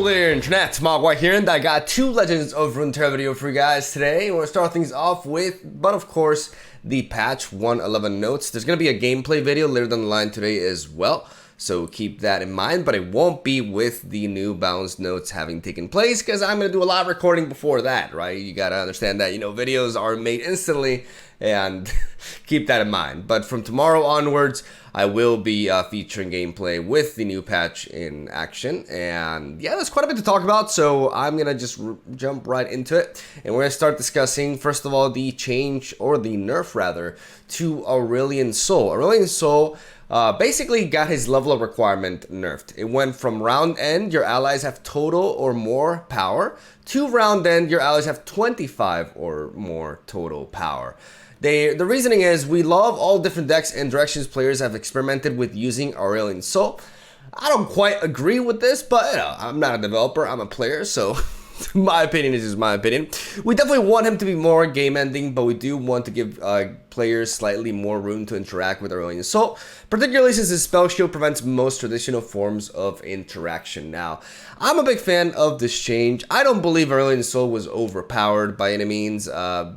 Hello there, Internet. MegaMogwai here, and I got two Legends of Runeterra video for you guys today. We're going to start things off with, but of course, the patch 111 notes. There's going to be a gameplay video later down the line today as well, so keep that in mind, but it won't be with the new balance notes having taken place, because I'm going to do a live recording before that, right? You got to understand that, videos are made instantly, and keep that in mind. But from tomorrow onwards, I will be featuring gameplay with the new patch in action, and yeah, there's quite a bit to talk about, so I'm gonna just jump right into it, and we're gonna start discussing, first of all, the change, or the nerf rather, to Aurelian Soul. Aurelian Soul basically got his level of requirement nerfed. It went from round end, your allies have total or more power, to round end, your allies have 25 or more total power. The reasoning is, we love all different decks and directions players have experimented with using Aurelian Soul. I don't quite agree with this, but I'm not a developer, I'm a player, so my opinion is just my opinion. We definitely want him to be more game ending, but we do want to give players slightly more room to interact with Aurelian Soul, particularly since his spell shield prevents most traditional forms of interaction. Now, I'm a big fan of this change. I don't believe Aurelian Soul was overpowered by any means,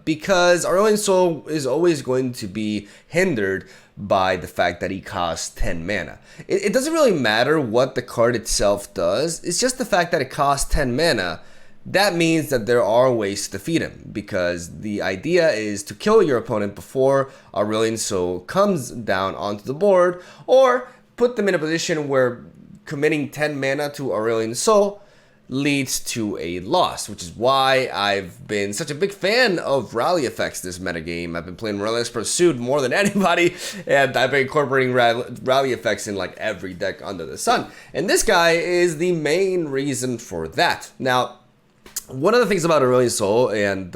because Aurelian Soul is always going to be hindered by the fact that he costs 10 mana. It doesn't really matter what the card itself does, it's just the fact that it costs 10 mana. That means that there are ways to defeat him, because the idea is to kill your opponent before Aurelian Soul comes down onto the board, or put them in a position where committing 10 mana to Aurelian Soul leads to a loss, which is why I've been such a big fan of rally effects this metagame. I've been playing Relentless Pursuit more than anybody, and I've been incorporating rally effects in like every deck under the sun. And this guy is the main reason for that. Now, one of the things about Aurelian Soul, and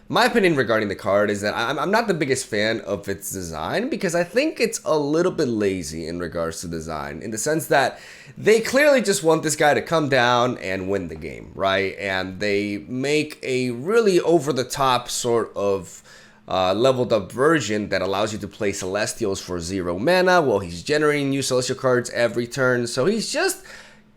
my opinion regarding the card, is that I'm not the biggest fan of its design, because I think it's a little bit lazy in regards to design, in the sense that they clearly just want this guy to come down and win the game, right? And they make a really over-the-top sort of leveled up version that allows you to play Celestials for 0 mana while he's generating new Celestial cards every turn. So he's just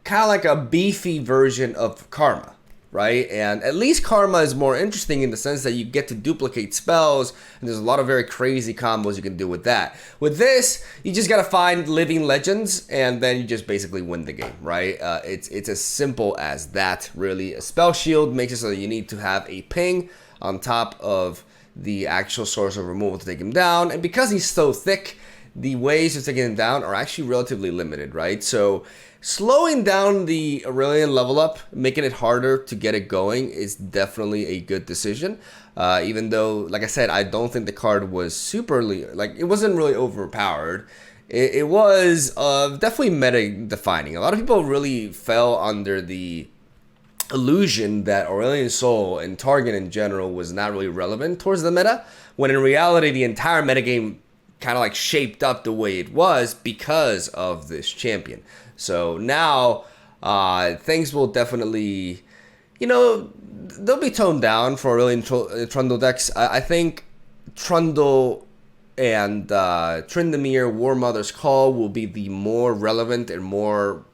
kind of like a beefy version of Karma, right? And at least Karma is more interesting in the sense that you get to duplicate spells, and there's a lot of very crazy combos you can do with that. With this, you just gotta find living legends, and then you just basically win the game, right? It's as simple as that, really. A spell shield makes it so that you need to have a ping on top of the actual source of removal to take him down, and because he's so thick, the ways of taking him down are actually relatively limited, right? So slowing down the Aurelian level up, making it harder to get it going, is definitely a good decision. Even though, like I said, I don't think the card was superly, like, it wasn't really overpowered. It was definitely meta defining. A lot of people really fell under the illusion that Aurelian Soul and Target in general was not really relevant towards the meta, when in reality the entire metagame kind of like shaped up the way it was because of this champion. So now things will definitely, they'll be toned down for Aurelian Trundle decks. I think Trundle and Tryndamere War Mother's Call will be the more relevant and more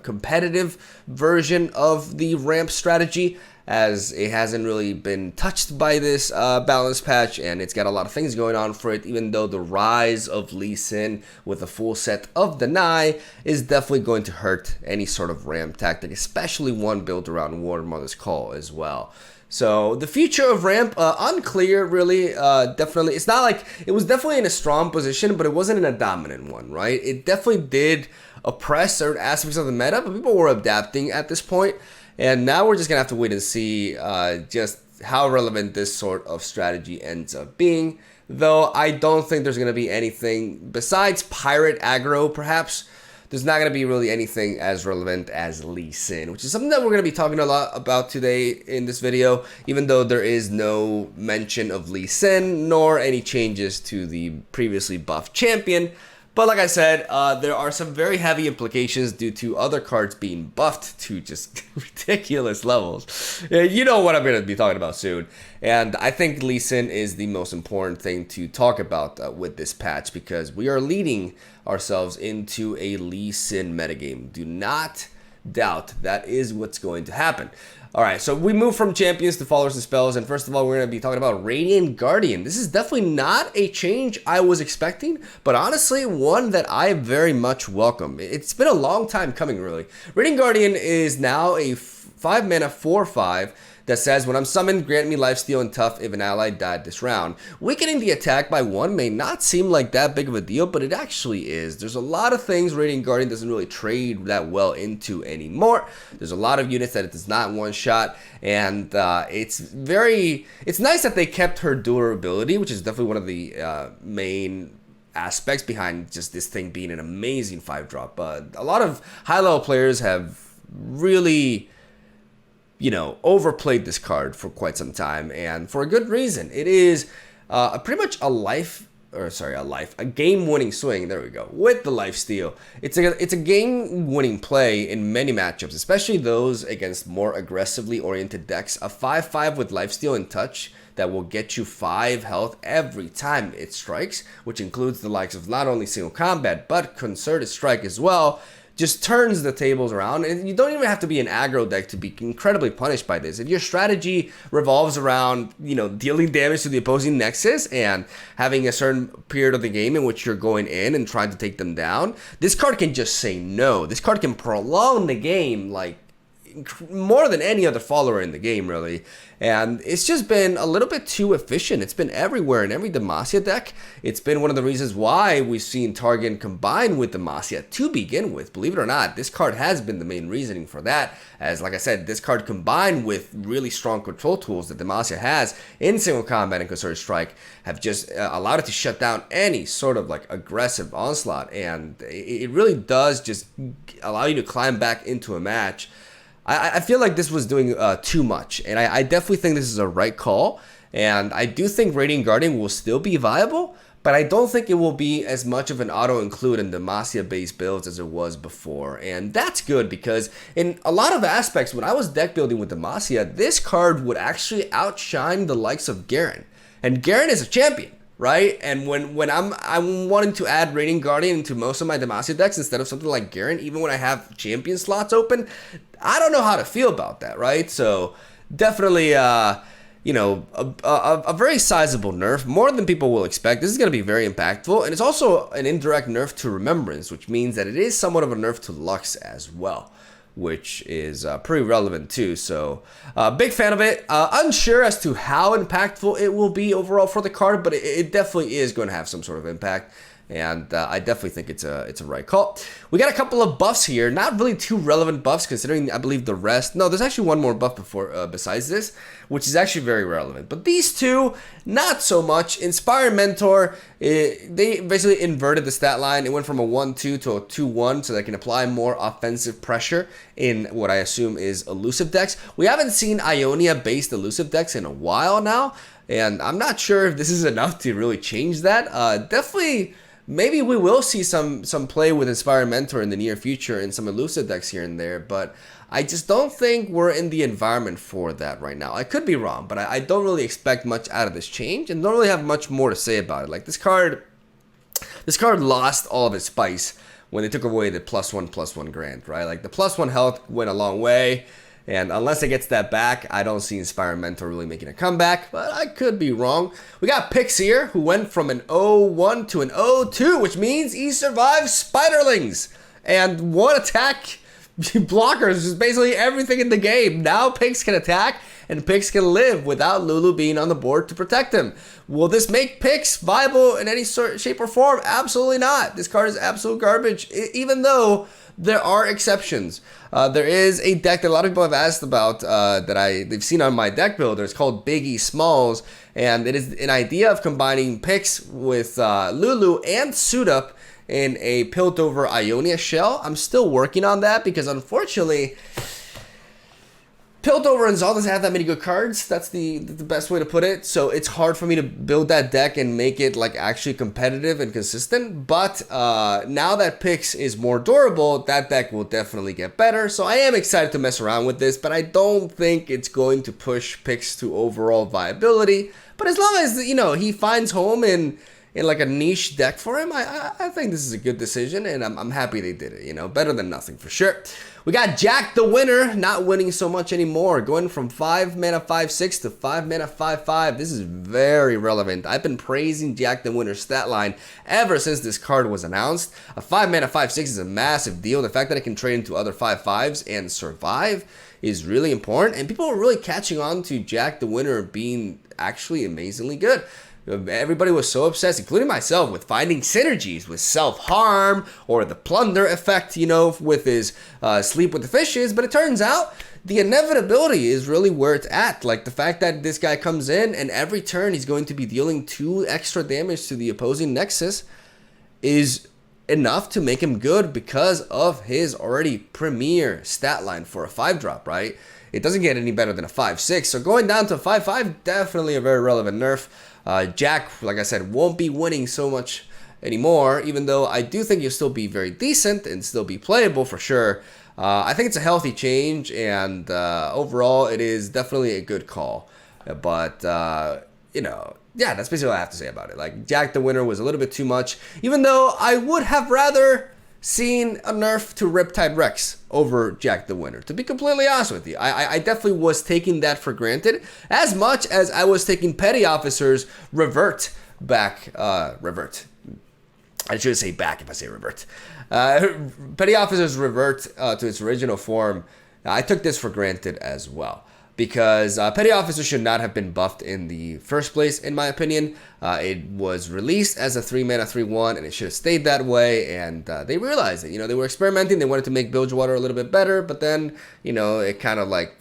competitive version of the ramp strategy, as it hasn't really been touched by this balance patch, and it's got a lot of things going on for it, even though the rise of Lee Sin with a full set of Deny is definitely going to hurt any sort of ramp tactic, especially one built around War Mother's Call as well. So the future of ramp, unclear really, definitely. It's not like, it was definitely in a strong position, but it wasn't in a dominant one, right? It definitely did oppress certain aspects of the meta, but people were adapting at this point. And now we're just going to have to wait and see just how relevant this sort of strategy ends up being. Though I don't think there's going to be anything besides pirate aggro, perhaps. There's not going to be really anything as relevant as Lee Sin, which is something that we're going to be talking a lot about today in this video, even though there is no mention of Lee Sin, nor any changes to the previously buffed champion. But like I said, there are some very heavy implications due to other cards being buffed to just ridiculous levels. You know what I'm going to be talking about soon. And I think Lee Sin is the most important thing to talk about with this patch, because we are leading ourselves into a Lee Sin metagame. Do not doubt. That is what's going to happen. All right, so we move from champions to followers and spells, and first of all, we're going to be talking about Radiant Guardian. This is definitely not a change I was expecting, but honestly, one that I very much welcome. It's been a long time coming, really. Radiant Guardian is now a 5-mana 4/5 that says, when I'm summoned, grant me lifesteal and tough if an ally died this round. Weakening the attack by 1 may not seem like that big of a deal, but it actually is. There's a lot of things Radiant Guardian doesn't really trade that well into anymore. There's a lot of units that it does not one-shot, and it's nice that they kept her durability, which is definitely one of the main aspects behind just this thing being an amazing 5-drop. But a lot of high-level players have really, overplayed this card for quite some time, and for a good reason. It is pretty much a game-winning swing. There we go, with the lifesteal. It's a game-winning play in many matchups, especially those against more aggressively oriented decks. A 5/5 with lifesteal and touch that will get you 5 health every time it strikes, which includes the likes of not only single combat but concerted strike as well, just turns the tables around. And you don't even have to be an aggro deck to be incredibly punished by this. If your strategy revolves around, dealing damage to the opposing nexus and having a certain period of the game in which you're going in and trying to take them down, this card can just say no. This card can prolong the game like more than any other follower in the game, really. And it's just been a little bit too efficient. It's been everywhere in every Demacia deck. It's been one of the reasons why we've seen Targon combine with Demacia to begin with. Believe it or not, this card has been the main reasoning for that. As, like I said, this card combined with really strong control tools that Demacia has in single combat and concerted strike have just allowed it to shut down any sort of like aggressive onslaught. And it really does just allow you to climb back into a match. I feel like this was doing too much, and I definitely think this is a right call, and I do think Radiant Guardian will still be viable, but I don't think it will be as much of an auto-include in Demacia-based builds as it was before, and that's good because in a lot of aspects, when I was deck building with Demacia, this card would actually outshine the likes of Garen, and Garen is a champion. Right? And when I'm wanting to add Radiant Guardian into most of my Demacia decks instead of something like Garen, even when I have champion slots open, I don't know how to feel about that, right? So definitely, a very sizable nerf, more than people will expect. This is going to be very impactful, and it's also an indirect nerf to Remembrance, which means that it is somewhat of a nerf to Lux as well, which is pretty relevant too. So big fan of it. Unsure as to how impactful it will be overall for the card, but it definitely is going to have some sort of impact. And I definitely think it's a right call. We got a couple of buffs here, not really too relevant buffs considering I believe the rest. No, there's actually one more buff besides this, which is actually very relevant. But these two, not so much. Inspire Mentor, they basically inverted the stat line. It went from a 1-2 to a 2-1, so they can apply more offensive pressure in what I assume is elusive decks. We haven't seen Ionia-based elusive decks in a while now, and I'm not sure if this is enough to really change that. Definitely. Maybe we will see some play with Inspire Mentor in the near future in some elusive decks here and there, but I just don't think we're in the environment for that right now. I could be wrong, but I don't really expect much out of this change and don't really have much more to say about it. Like this card lost all of its spice when they took away the +1/+1 grant, right? Like the +1 health went a long way. And unless it gets that back, I don't see Inspire Mentor really making a comeback, but I could be wrong. We got Pixier, who went from an 0-1 to an 0-2, which means he survived Spiderlings. And one attack blockers is basically everything in the game. Now Pix can attack, and Pix can live without Lulu being on the board to protect him. Will this make Pix viable in any sort, shape, or form? Absolutely not. This card is absolute garbage, even though there are exceptions. There is a deck that a lot of people have asked about that they've seen on my deck builder. It's called Big E Smalls, and it is an idea of combining Pix with Lulu and Suit-Up in a Piltover Ionia shell. I'm still working on that because unfortunately, Piltover and Zal doesn't have that many good cards. That's the best way to put it. So it's hard for me to build that deck and make it like actually competitive and consistent. But now that Pix is more durable, that deck will definitely get better. So I am excited to mess around with this, but I don't think it's going to push Pix to overall viability. But as long as he finds home in in like a niche deck for him, I think this is a good decision, and I'm happy they did it. You know, better than nothing for sure. We got Jack the Winner, not winning so much anymore, going from 5 mana 5/6 to 5 mana 5/5. This is very relevant. I've been praising Jack the Winner's stat line ever since this card was announced. A 5 mana 5/6 is a massive deal. The fact that it can trade into other 5/5s and survive is really important, and people are really catching on to Jack the Winner being actually amazingly good. Everybody was so obsessed, including myself, with finding synergies with self-harm or the plunder effect, you know, with his sleep with the fishes. But it turns out the inevitability is really where it's at. Like the fact that this guy comes in and every turn he's going to be dealing 2 extra damage to the opposing Nexus is enough to make him good because of his already premier stat line for a 5-drop, right? It doesn't get any better than a 5/6. So going down to a 5/5, definitely a very relevant nerf. Jack, like I said, won't be winning so much anymore, even though I do think he'll still be very decent and still be playable for sure. I think it's a healthy change, and overall, it is definitely a good call. But, you know, yeah, that's basically what I have to say about it. Like, Jack the Winner was a little bit too much, even though I would have rather seen a nerf to Riptide Rex over Jack the Winner, to be completely honest with you. I definitely was taking that for granted, as much as I was taking Petty Officer's revert back, revert. I should say back if I say revert. Petty Officer's revert to its original form, I took this for granted as well. Because Petty Officer should not have been buffed in the first place, in my opinion. It was released as a 3 mana 3/1, and it should have stayed that way. And they realized it. You know, they were experimenting. They wanted to make Bilgewater a little bit better, but then, you know, it kind of like,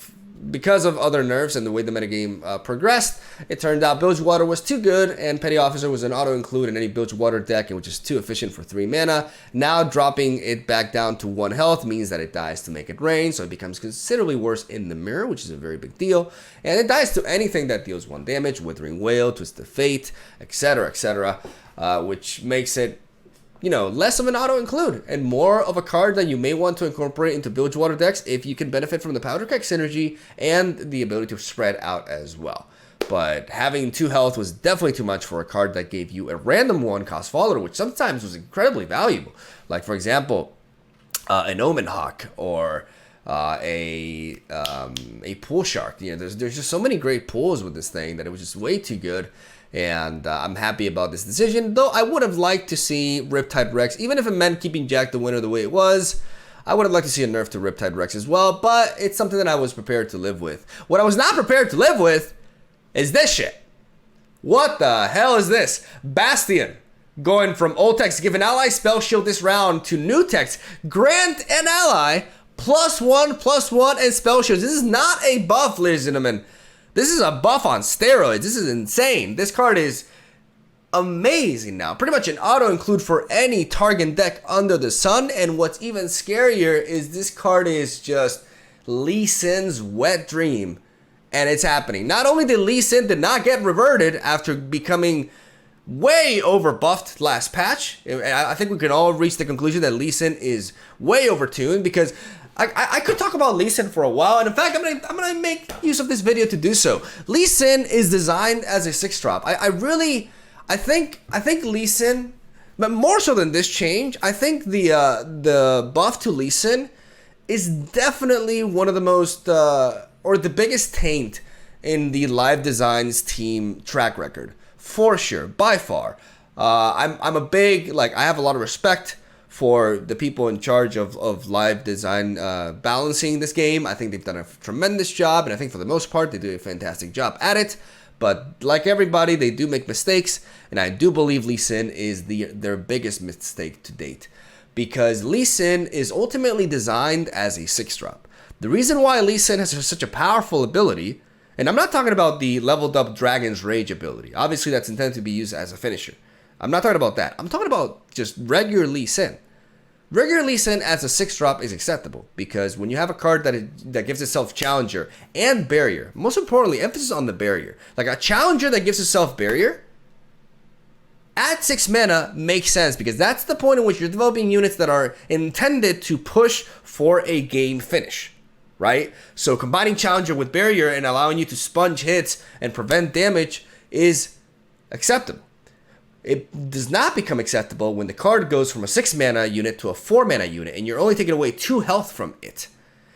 because of other nerfs and the way the metagame progressed, it turned out Bilgewater was too good, and Petty Officer was an auto-include in any Bilgewater deck, which is too efficient for 3 mana. Now dropping it back down to 1 health means that it dies to make it rain, so it becomes considerably worse in the mirror, which is a very big deal. And it dies to anything that deals 1 damage, Withering Wail, Twist of Fate, etc., which makes it, you know, less of an auto-include and more of a card that you may want to incorporate into Bilgewater decks if you can benefit from the Powder Keg synergy and the ability to spread out as well. But having 2 health was definitely too much for a card that gave you a random 1 cost follower, which sometimes was incredibly valuable. Like, for example, an Omen Hawk or a Pool Shark. You know, there's just so many great pulls with this thing that it was just way too good. And I'm happy about this decision, though I would have liked to see Riptide Rex, even if it meant keeping Jack the Winner the way it was. I would have liked to see a nerf to Riptide Rex as well, but it's something that I was prepared to live with. What I was not prepared to live with is this shit. What the hell is this? Bastion going from old text, give an ally spell shield this round, to new text, grant an ally +1/+1 and spell shields. This is not a buff, ladies and gentlemen. This is a buff on steroids. This is insane. This card is amazing now. Pretty much an auto-include for any target deck under the sun. And what's even scarier is this card is just Lee Sin's wet dream. And it's happening. Not only did Lee Sin did not get reverted after becoming way over buffed last patch. I think we can all reach the conclusion that Lee Sin is way overtuned, because I could talk about Lee Sin for a while, and in fact, I'm gonna make use of this video to do so. Lee Sin is designed as a 6-drop. I think Lee Sin, but more so than this change, I think the buff to Lee Sin is definitely one of the most or the biggest taint in the Live Designs team track record, for sure, by far. I'm a big, like, I have a lot of respect for the people in charge of Live Design balancing this game. I think they've done a tremendous job, and I think for the most part, they do a fantastic job at it. But like everybody, they do make mistakes, and I do believe Lee Sin is their biggest mistake to date, because Lee Sin is ultimately designed as a 6-drop. The reason why Lee Sin has such a powerful ability, and I'm not talking about the leveled up Dragon's Rage ability. Obviously, that's intended to be used as a finisher. I'm not talking about that. I'm talking about just regular Lee Sin. Regular Lee Sin as a 6-drop is acceptable, because when you have a card that gives itself Challenger and Barrier, most importantly, emphasis on the Barrier. Like a Challenger that gives itself Barrier, at 6 mana makes sense, because that's the point in which you're developing units that are intended to push for a game finish, right? So combining Challenger with Barrier and allowing you to sponge hits and prevent damage is acceptable. It does not become acceptable when the card goes from a 6 mana unit to a 4 mana unit, and you're only taking away 2 health from it.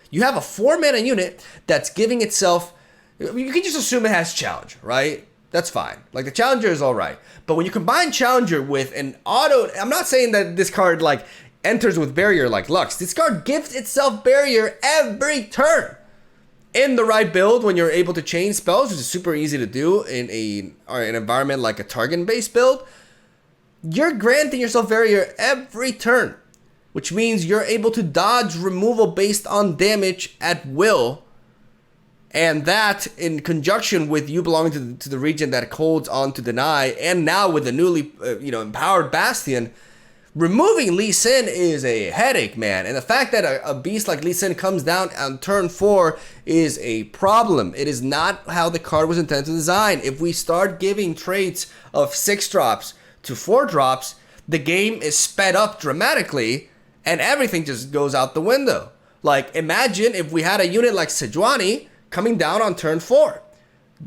You have a 4 mana unit that's giving itself, you can just assume it has challenge, right? That's fine. Like, the challenger is alright. But when you combine challenger with an auto, I'm not saying that this card like enters with barrier like Lux. This card gives itself barrier every turn. In the right build, when you're able to chain spells, which is super easy to do in an environment like a Targon-based build, you're granting yourself barrier every turn, which means you're able to dodge removal based on damage at will, and that in conjunction with you belonging to the region that holds on to deny, and now with the newly empowered Bastion, removing Lee Sin is a headache, man. And the fact that a beast like Lee Sin comes down on turn 4 is a problem. It is not how the card was intended to design. If we start giving traits of 6 drops to 4 drops, the game is sped up dramatically and everything just goes out the window. Like, imagine if we had a unit like Sejuani coming down on turn 4.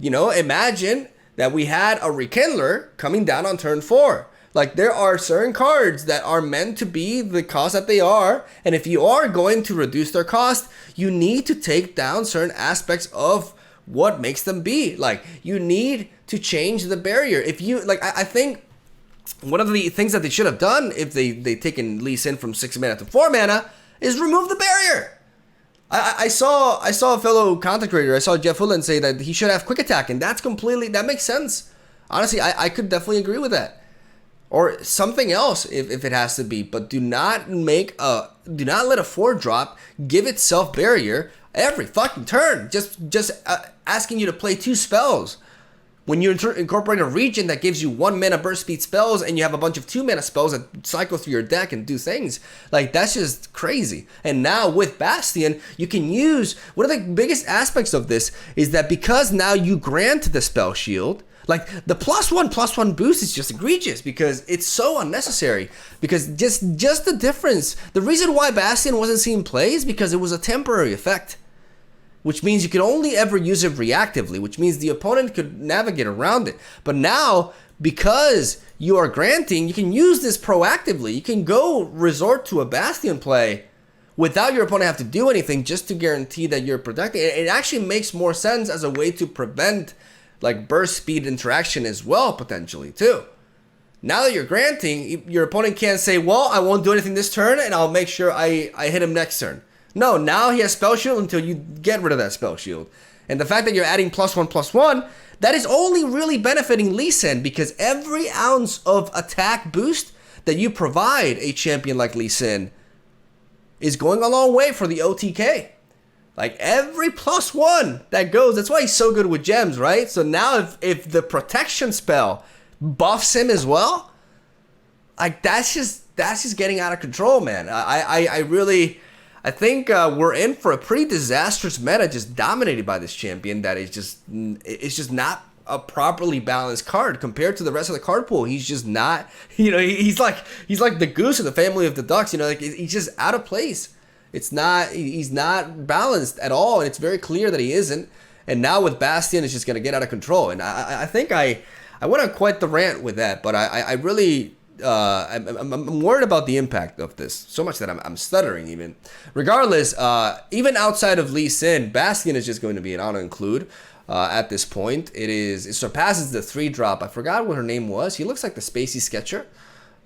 Imagine that we had a Rekindler coming down on turn 4. Like, there are certain cards that are meant to be the cost that they are, and if you are going to reduce their cost, you need to take down certain aspects of what makes them be. Like, you need to change the barrier. If you, like, I think one of the things that they should have done if they taken Lee Sin from 6 mana to 4 mana is remove the barrier. I saw a fellow content creator, I saw Jeff Hullen say that he should have quick attack, and that makes sense. Honestly, I could definitely agree with that. Or something else if it has to be, but do not let a 4-drop give itself barrier every fucking turn. Just asking you to play 2 spells. When you incorporate a region that gives you 1 mana burst speed spells and you have a bunch of 2 mana spells that cycle through your deck and do things, like, that's just crazy. And now with Bastion, you can use, one of the biggest aspects of this is that because now you grant the spell shield, like, the +1/+1 boost is just egregious because it's so unnecessary. Because just the difference, the reason why Bastion wasn't seeing play is because it was a temporary effect, which means you could only ever use it reactively, which means the opponent could navigate around it. But now, because you are granting, you can use this proactively. You can go resort to a Bastion play without your opponent have to do anything, just to guarantee that you're protecting. It actually makes more sense as a way to prevent, like, burst speed interaction as well, potentially, too. Now that you're granting, your opponent can't say, well, I won't do anything this turn, and I'll make sure I hit him next turn. No, now he has spell shield until you get rid of that spell shield. And the fact that you're adding +1/+1, that is only really benefiting Lee Sin, because every ounce of attack boost that you provide a champion like Lee Sin is going a long way for the OTK. Like, every +1 that goes, that's why he's so good with gems, right? So now if the protection spell buffs him as well, like, that's just getting out of control, man. I think we're in for a pretty disastrous meta, just dominated by this champion that is just not a properly balanced card compared to the rest of the card pool. He's just not, he's like the goose in the family of the ducks, like, he's just out of place. He's not balanced at all, and it's very clear that he isn't. And now with Bastion, it's just going to get out of control. And I think I went on quite the rant with that, but I really, I'm worried about the impact of this, so much that I'm stuttering even. Regardless, even outside of Lee Sin, Bastion is just going to be an auto-include at this point. It surpasses the 3-drop. I forgot what her name was. He looks like the Spacey Sketcher.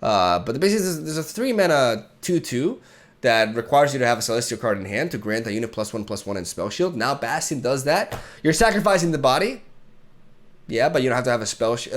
But basically, there's a 3-mana 2/2 that requires you to have a Celestial card in hand to grant a unit +1/+1 in Spell Shield. Now Bastion does that. You're sacrificing the body. Yeah, but you don't have to have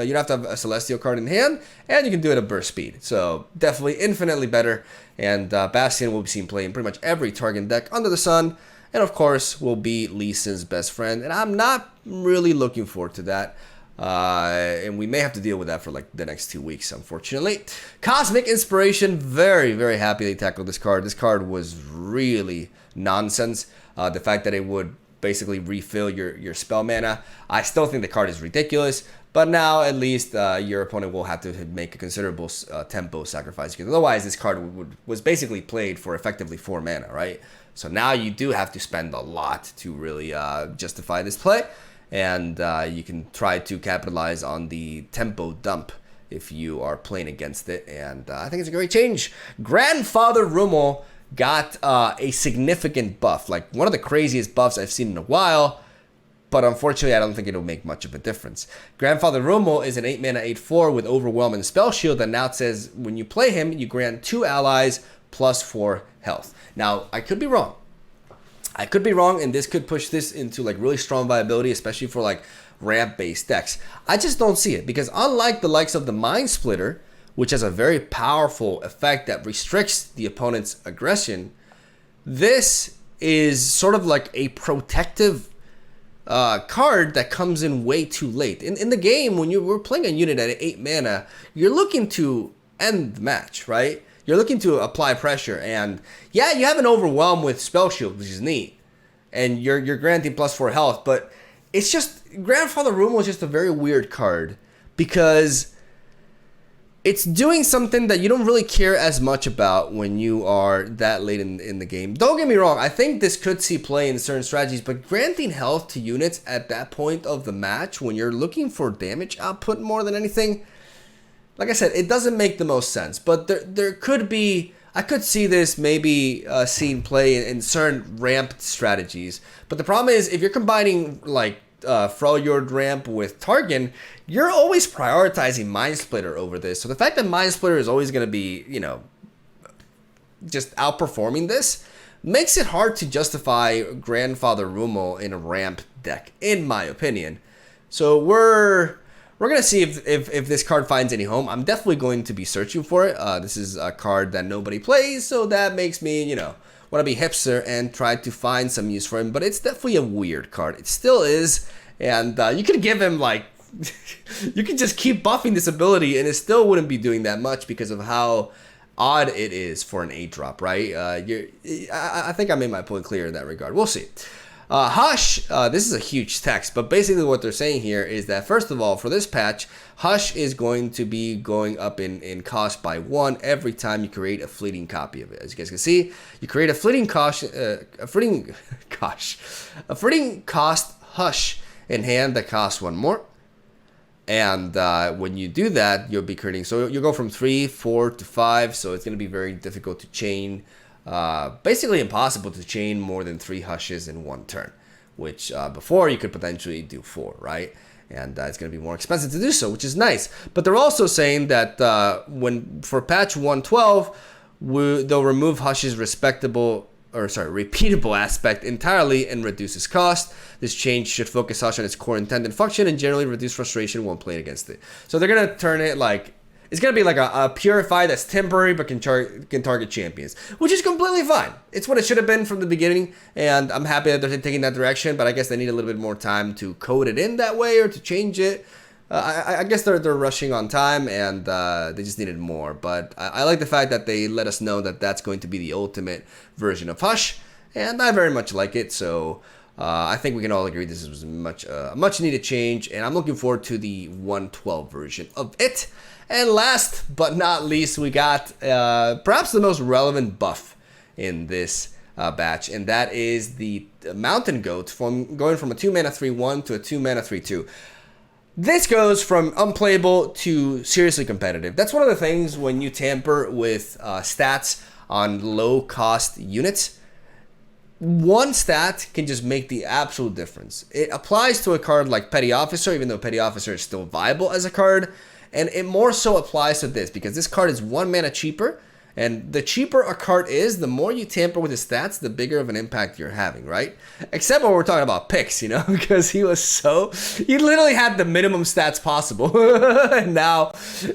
you don't have to have a Celestial card in hand, and you can do it at burst speed. So definitely infinitely better. And Bastion will be seen play in pretty much every Targon deck under the sun, and of course will be Lee Sin's best friend. And I'm not really looking forward to that. And we may have to deal with that for like the next 2 weeks, unfortunately. Cosmic Inspiration, very, very happy they tackled this card. This card was really nonsense. The fact that it would basically refill your spell mana, I still think the card is ridiculous, but now at least your opponent will have to make a considerable tempo sacrifice, because otherwise this card was basically played for effectively 4 mana, right? So now you do have to spend a lot to really justify this play. And you can try to capitalize on the tempo dump if you are playing against it, and I think it's a great change. Grandfather Roomo got a significant buff, like one of the craziest buffs I've seen in a while, but unfortunately I don't think it'll make much of a difference. Grandfather Roomo is an 8 mana 8/4 with Overwhelm and Spell Shield that now says when you play him, you grant 2 allies plus 4 health. Now, I could be wrong. I could be wrong, and this could push this into like really strong viability, especially for like ramp-based decks. I just don't see it, because unlike the likes of the Mind Splitter, which has a very powerful effect that restricts the opponent's aggression, this is sort of like a protective card that comes in way too late. In the game, when you were playing a unit at 8 mana, you're looking to end the match, right? You're looking to apply pressure, and yeah, you have an Overwhelm with Spell Shield, which is neat, and you're granting plus 4 health, but it's just, Grandfather Roomo is just a very weird card, because it's doing something that you don't really care as much about when you are that late in the game. Don't get me wrong, I think this could see play in certain strategies, but granting health to units at that point of the match, when you're looking for damage output more than anything, like I said, it doesn't make the most sense. But there could be, I could see this maybe seen play in certain ramp strategies. But the problem is, if you're combining like Freljord ramp with Targon, you're always prioritizing Mind Splitter over this. So the fact that Mind Splitter is always going to be, you know, just outperforming this makes it hard to justify Grandfather Roomo in a ramp deck, in my opinion. So we're going to see if this card finds any home. I'm definitely going to be searching for it. This is a card that nobody plays, so that makes me, you know, want to be hipster and try to find some use for him. But it's definitely a weird card. It still is. And you could give him, like, you could just keep buffing this ability, and it still wouldn't be doing that much because of how odd it is for an 8-drop, right? I think I made my point clear in that regard. We'll see. Hush, this is a huge text, but basically what they're saying here is that, first of all, for this patch, Hush is going to be going up in cost by 1 every time you create a fleeting copy of it. As you guys can see, you create a fleeting cost Hush in hand that costs 1 more. And when you do that, you'll be creating, so you'll go from 3, 4 to 5, so it's going to be very difficult to chain. Basically impossible to chain more than 3 Hushes in 1 turn, which before you could potentially do 4, right? And it's going to be more expensive to do so, which is nice. But they're also saying that for patch 112, they'll remove Hush's repeatable aspect entirely and reduces cost. This change should focus Hush on its core intended function and generally reduce frustration when playing against it. So they're going to turn it like, it's going to be like a Purify that's temporary but can target champions, which is completely fine. It's what it should have been from the beginning, and I'm happy that they're taking that direction, but I guess they need a little bit more time to code it in that way or to change it. I guess they're rushing on time, and they just needed more, but I like the fact that they let us know that that's going to be the ultimate version of Hush, and I very much like it, so I think we can all agree this was a much needed change, and I'm looking forward to the 112 version of it. And last but not least, we got perhaps the most relevant buff in this batch, and that is the Mountain Goat, going from a 2 mana 3/1 to a 2 mana 3/2. This goes from unplayable to seriously competitive. That's one of the things when you tamper with stats on low cost units. One stat can just make the absolute difference. It applies to a card like Petty Officer, even though Petty Officer is still viable as a card. And it more so applies to this because this card is 1 mana cheaper. And the cheaper a card is, the more you tamper with his stats, the bigger of an impact you're having, right? Except when we're talking about Pics, you know, because he literally had the minimum stats possible. and now,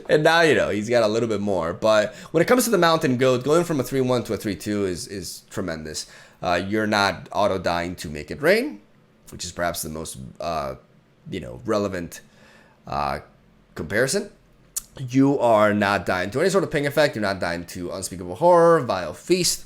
you know, he's got a little bit more. But when it comes to the Mountain Goat, going from a 3/1 to a 3/2 is tremendous. You're not auto-dying to make it rain, which is perhaps the most, relevant comparison. You are not dying to any sort of ping effect. You're not dying to Unspeakable Horror, Vile Feast,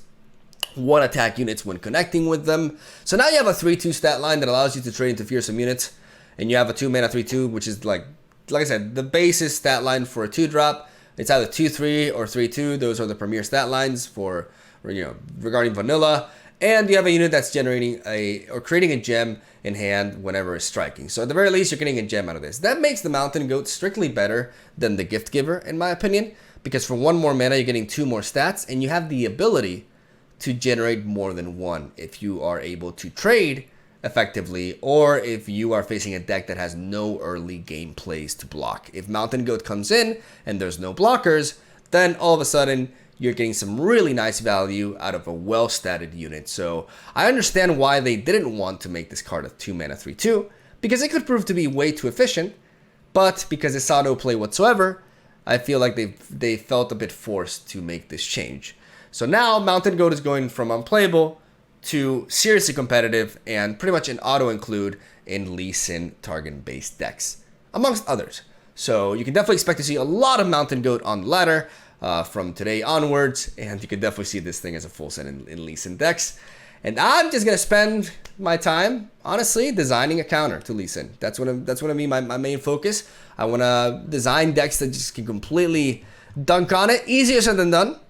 1 attack units when connecting with them. So now you have a 3/2 stat line that allows you to trade into fearsome units, and you have a 2 mana 3/2, which is like I said, the basis stat line for a 2-drop. It's either 2/3 or 3/2. Those are the premier stat lines for, regarding vanilla. and you have a unit that's generating or creating a gem in hand whenever it's striking. So at the very least, you're getting a gem out of this. That makes the Mountain Goat strictly better than the Gift Giver, in my opinion, because for 1 more mana, you're getting 2 more stats, and you have the ability to generate more than 1 if you are able to trade effectively, or if you are facing a deck that has no early game plays to block. If Mountain Goat comes in and there's no blockers, then all of a sudden you're getting some really nice value out of a well-statted unit. So I understand why they didn't want to make this card a 2 mana 3/2, because it could prove to be way too efficient, but because it saw no play whatsoever, I feel like they felt a bit forced to make this change. So now Mountain Goat is going from unplayable to seriously competitive and pretty much an auto-include in Lee Sin target-based decks, amongst others. So you can definitely expect to see a lot of Mountain Goat on the ladder from today onwards, and you can definitely see this thing as a full set in Lee Sin decks. And I'm just going to spend my time, honestly, designing a counter to Lee Sin. That's what I mean, my main focus. I want to design decks that just can completely dunk on it. Easier said than done,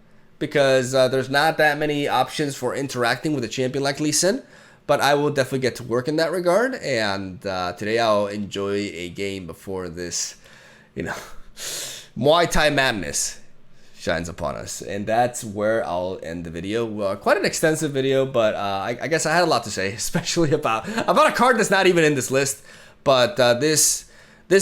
because there's not that many options for interacting with a champion like Lee Sin, but I will definitely get to work in that regard, and today I'll enjoy a game before this, Muay Thai madness shines upon us. And that's where I'll end the video. Quite an extensive video, but I guess I had a lot to say, especially about a card that's not even in this list, but this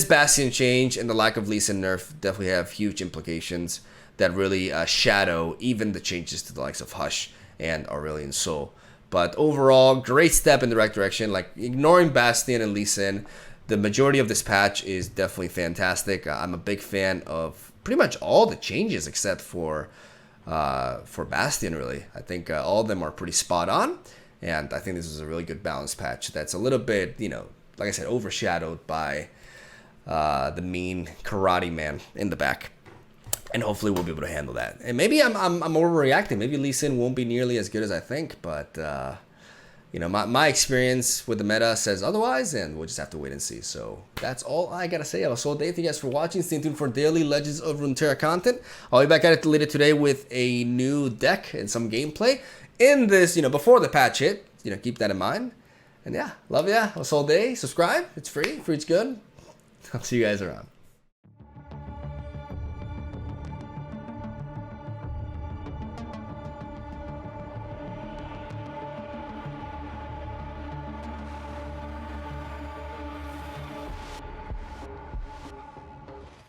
Bastion change and the lack of Lee Sin nerf definitely have huge implications that really shadow even the changes to the likes of Hush and Aurelion Sol. But overall, great step in the right direction. Like, ignoring Bastion and Lee Sin, the majority of this patch is definitely fantastic. I'm a big fan of pretty much all the changes except for Bastion, really. I think all of them are pretty spot on, and I think this is a really good balanced patch that's a little bit, like I said, overshadowed by the mean karate man in the back. And hopefully we'll be able to handle that. And maybe I'm overreacting. Maybe Lee Sin won't be nearly as good as I think. But, my experience with the meta says otherwise. And we'll just have to wait and see. So that's all I got to say. I was Thank you guys for watching. Stay tuned for daily Legends of Runeterra content. I'll be back at it later today with a new deck and some gameplay. In this, before the patch hit. Keep that in mind. And yeah, love ya. I was Subscribe. It's free. Fruit's good. I'll see you guys around.